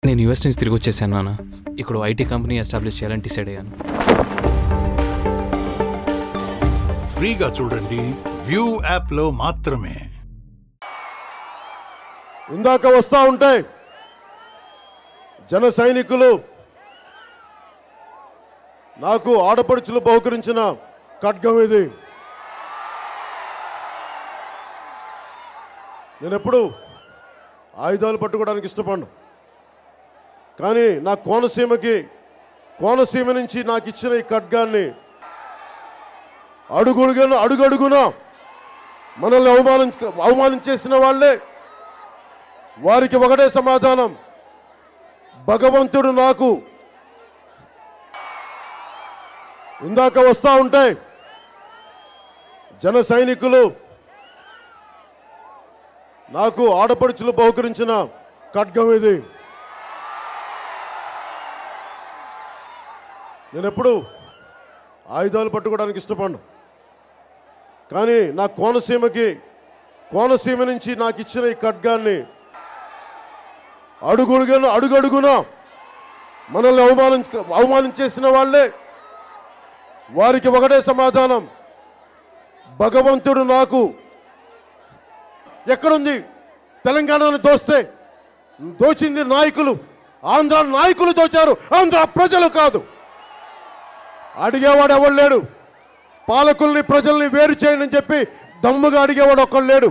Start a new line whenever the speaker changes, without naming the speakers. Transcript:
నేను యూఎస్ నుంచి తిరిగి వచ్చేసాను నాన్న. ఇక్కడ ఐటీ కంపెనీ ఎస్టాబ్లిష్ చేయాలని డిసైడ్ అయ్యాను.
ఫ్రీగా చూడండి, వ్యూ యాప్లో మాత్రమే.
ఇందాక వస్తూ ఉంటే జన సైనికులు నాకు ఆడపడుచులు బహుకరించిన ఖడ్గం ఇది. నేను ఎప్పుడు ఆయుధాలు పట్టుకోవడానికి ఇష్టపడను, కానీ నా కోనసీమ నుంచి నాకు ఇచ్చిన ఈ ఖడ్గాన్ని అడుగడుగున మనల్ని అవమానించేసిన వాళ్ళే, వారికి ఒకటే సమాధానం, భగవంతుడు నాకు. ఇందాక వస్తూ ఉంటే జన సైనికులు నాకు ఆడపడుచులు బహుకరించిన ఖడ్గం ఇది. నేను ఎప్పుడు ఆయుధాలు పట్టుకోవడానికి ఇష్టపడను, కానీ నా కోనసీమ నుంచి నాకు ఇచ్చిన ఈ ఖడ్గాన్ని అడుగడుగున మనల్ని అవమానించేసిన వాళ్ళే, వారికి ఒకటే సమాధానం, భగవంతుడు నాకు. ఎక్కడుంది తెలంగాణను దోచింది నాయకులు, ఆంధ్ర నాయకులు దోచారు, ఆంధ్ర ప్రజలు కాదు. అడిగేవాడు ఎవడు లేడు. పాలకుల్ని ప్రజల్ని వేరు చేయండి అని చెప్పి దమ్ముగా అడిగేవాడు ఒక్కడు లేడు.